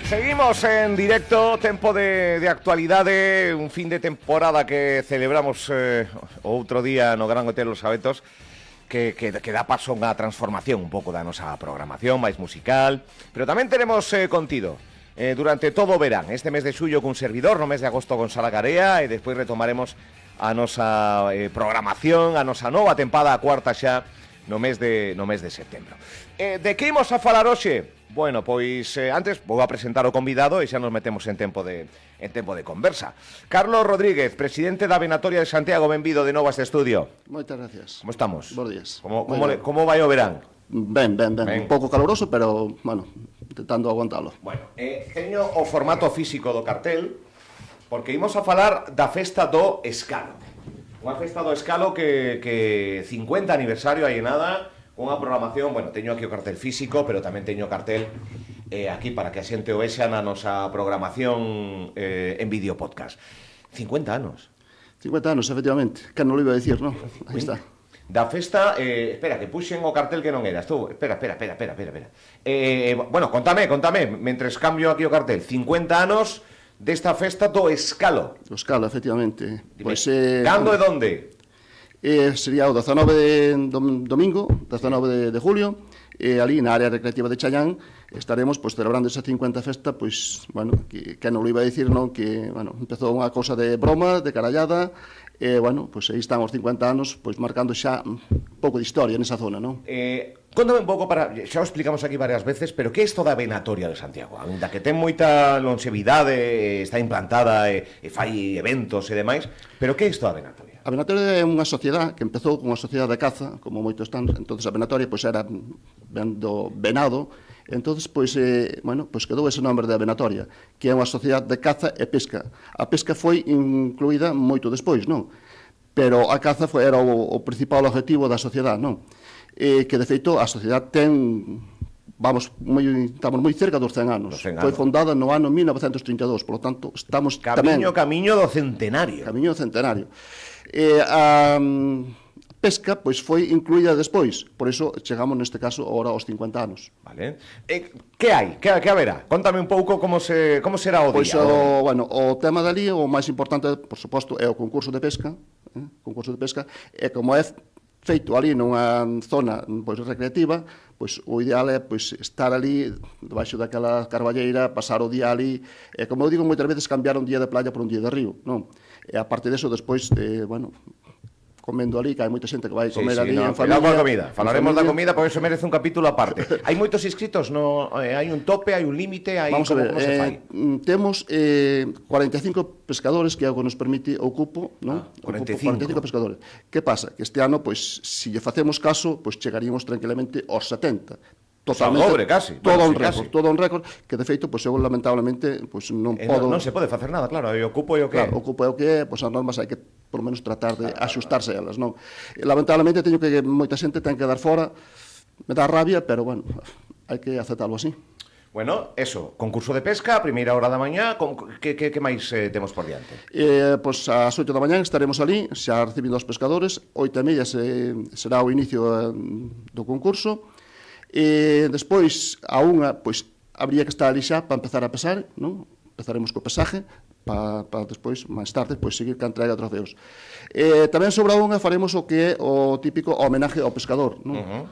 Seguimos en directo, tempo de actualidade, un fin de temporada que celebramos outro día no Gran Hotel Los Abetos, que dá paso a unha transformación un pouco da nosa programación máis musical, pero tamén tenemos contido durante todo o verán, este mes de xullo cun servidor, no mes de agosto con Sara Garea, e despois retomaremos a nosa programación, a nosa nova tempada, a cuarta xa, no mes de setembro. De que imos a falar hoxe? Bueno, pois antes vou a presentar o convidado e xa nos metemos en tempo de conversa. Carlos Rodríguez, presidente da Venatoria de Santiago, benvido de novo a este estudio. Moitas gracias. Como estamos? Bos días. Como vai o verán? Ben. Un pouco caloroso, pero, bueno, intentando aguantalo. Bueno, teño o formato físico do cartel, porque imos a falar da festa do Escalo. Unha festa do Escalo que 50 aniversario hai en nada, unha programación, bueno, teño aquí o cartel físico, pero tamén teño o cartel aquí para que a xente o vexa na nosa programación en vídeo podcast. 50 anos. 50 anos, efectivamente. Que non lo iba a dicir, non? Aí está. Da festa, espera, que puxen o cartel que non eras tú. Espera. Bueno, contame, mentres cambio aquí o cartel. 50 anos desta festa do Escalo. O Escalo, efectivamente. Pois, cando e donde? Sería o 19 de domingo, 19 de julio, ali na área recreativa de Chaián estaremos celebrando esa 50 festa, pois, bueno, que non lo iba a dicir, non, que, bueno, empezou unha cousa de broma, de carallada, e, bueno, pois aí están os 50 anos, pois, marcando xa un pouco de historia nesa zona, non? Contame un pouco, xa o explicamos aquí varias veces, pero que é isto da Venatoria de Santiago? Ainda que ten moita longevidade, está implantada e fai eventos e demais, pero que é isto da Venatoria? A Venatoria é unha sociedade que empezou como unha sociedade de caza, como moitos están, entonces a Venatoria pois era do venado, entonces pois bueno, pois quedou ese nombre de Venatoria, que é unha sociedade de caza e pesca. A pesca foi incluída moito despois, non? Pero a caza era o principal objetivo da sociedade, non? Que de feito a sociedade ten, estamos moi cerca dos 100 anos. Foi fundada no ano 1932, por lo tanto, estamos Camiño do centenario. Camiño do centenario. A pesca, pois, foi incluída despois, por iso chegamos neste caso agora aos 50 anos. Vale. Que hai? Que haberá? Contame un pouco como será o día. Pois, bueno, o tema dali, o máis importante, por suposto, é o concurso de pesca, e como é feito ali nunha zona pois recreativa, pois o ideal é pois estar ali debaixo daquela carballeira, pasar o día ali, e como eu digo moitas veces, cambiar un día de playa por un día de río, non? E a parte deso despois, bueno, comendo ali, que hai moita xente que vai comer ali en familia. Cuidado coa comida, falaremos da comida, porque eso merece un capítulo aparte. Hai moitos inscritos, hai un tope, hai un límite, vamos a ver, como se fai? Temos 45 pescadores, que é o que nos permite o cupo, non? 45 pescadores. Que pasa? Que este ano, pois, se lle facemos caso, pois chegaríamos tranquilamente aos 70. Totalmente, dobre, casi. Todo un récord, que de feito, pois, eu lamentablemente, pois, non podo... Non se pode facer nada, claro, o cupo é o que é. Claro, o cupo é o que é, pois as normas hai que, por lo menos, tratar de axustarse a elas, non? Lamentablemente, teño que moita xente ten que dar fora, me dá rabia, pero, bueno, hai que aceptarlo así. Bueno, eso, concurso de pesca, a primeira hora da mañá, que máis temos por diante? Pois ás 8 da mañá estaremos ali, xa recibindo os pescadores, 8:30 será o inicio do concurso, e despois, a unha, pois, habría que estar ali xa para empezar a pesar, non? Empezaremos co pesaje, para despois, máis tarde, pois, seguir ca entrega de trofeos. Tamén sobre a unha faremos o que é o típico homenaje ao pescador, non?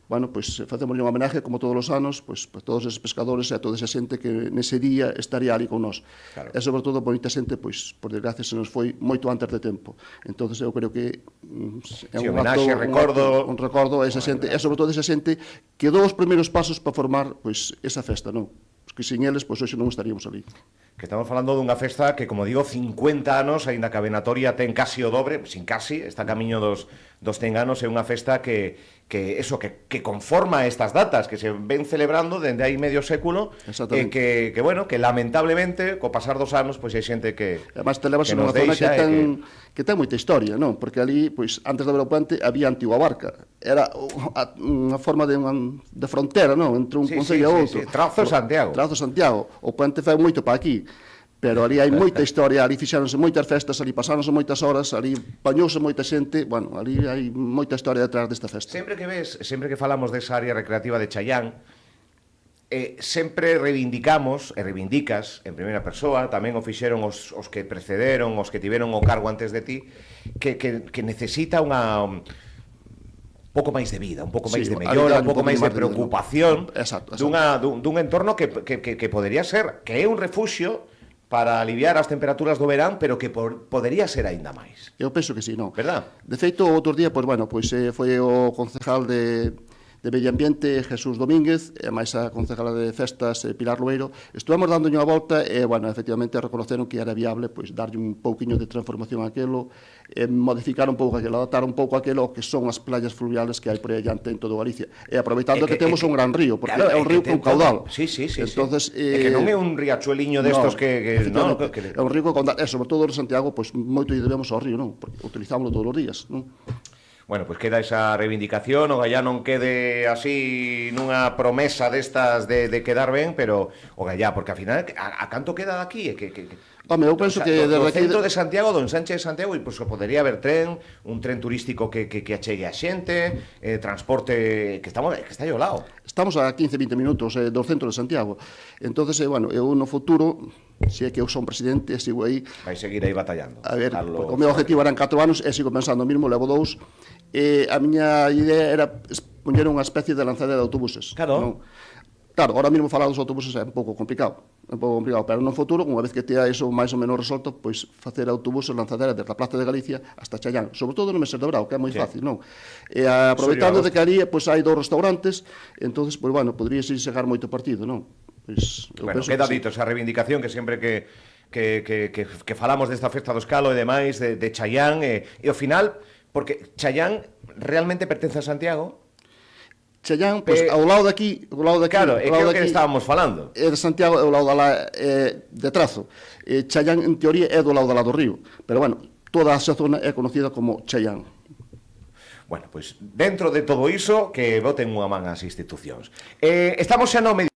Bueno, pois facémoslle unha homenaje, como todos os anos, pois para todos esos pescadores e a toda esa xente que nese día estaría ali con nós. Claro. E sobre todo, bonita xente, pois, por desgracia, se nos foi moito antes de tempo. Entonces, eu creo que é un homenaxe, un recordo a esa xente, e sobre todo esa xente que dou os primeiros pasos para formar, pois, esa festa, non? Que sin eles, pois, hoxe non estaríamos ali. Que estamos falando dunha festa que, como digo, 50 anos, aínda que a Venatoria ten casi o dobre, sin casi, está camiño dos 100 anos, é unha festa que conforma estas datas, que se ven celebrando dende hai medio século, que bueno, que lamentablemente, co pasar dos anos, pois hai xente que además, te levas nunha zona que ten moita historia, non? Porque ali, pois, antes de haber o puente, había antigua barca. Era unha forma de frontera, non? Entre un concello e outro. Trazo Santiago. O puente foi moito para aquí. Pero ali hai moita historia, ali fixáronse moitas festas, ali pasáronse moitas horas, ali bañouse moita xente, bueno, ali hai moita historia detrás desta festa. Sempre que falamos desa área recreativa de Chaián, sempre reivindicamos e reivindicas en primeira persoa, tamén o fixeron os que precederon, os que tiveron o cargo antes de ti, que necesita un pouco máis de vida, un pouco máis de mellora, un pouco máis de preocupación dun entorno que podería ser, que é un refuxio para aliviar as temperaturas do verán, pero que podería ser aínda máis. Eu penso que sí, non. Verdad? De feito, outro día, pois, bueno, pois, foi o concejal de Medio Ambiente, Jesús Domínguez, e máis a concejala de Festas, Pilar Loeiro. Estuvemos dando unha volta e, bueno, efectivamente reconoceron que era viable pois, darlle un pouquiño de transformación àquelo, modificar un pouco aquilo, adaptar un pouco aquilo que son as playas fluviales que hai por aí adiante en todo Galicia. E aproveitando que temos un gran río, porque é un río con caudal. Sí. Entonces, é que non é un riachueliño destos que é un río con caudal. E, sobre todo, en Santiago, pois, moito lle debemos ao río, non? Porque utilizámoslo todos os días, non? Bueno, pois queda esa reivindicación, o Gallá non quede así nunha promesa destas de quedar ben, pero o Gallá, porque ao final, a canto queda daqui? Home, eu penso que do centro de Santiago, do Ensanche de Santiago, e pois podería haber un tren turístico que achegue a xente, transporte, que está aí ao lado. Estamos a 15-20 minutos do centro de Santiago. Entonces, bueno, eu no futuro, se é que eu son presidente, sigo aí. Vai seguir aí batallando. A ver, o meu objetivo eran 4 anos, e sigo pensando o mismo, levo 2. A miña idea era poñer unha especie de lanzadera de autobuses. Claro. Non? Claro, ahora mesmo falar dos autobuses é un pouco complicado, pero no futuro, unha vez que tea iso máis ou menos resolto, pois facer autobuses lanzaderas desde a Plaza de Galicia hasta Challán, sobre todo no Meses de Brao, que é moi fácil, non? E aproveitando de que ali pois hai 2 restaurantes, entonces, pois bueno, podría ser chegar moito partido, non? Pois, bueno, queda dito esa reivindicación que sempre que falamos desta festa do Escalo e demais, de Challán, e ao final, porque Challán realmente pertence a Santiago. Challán, pois, ao lado de aquí, claro, é o que estábamos falando. É de Santiago, é ao lado de Trazo. Challán, en teoría, é do lado do río, pero, bueno, toda esa zona é conocida como Challán. Bueno, pois, dentro de todo iso, que boten unha man as institucións. Estamos xa no medio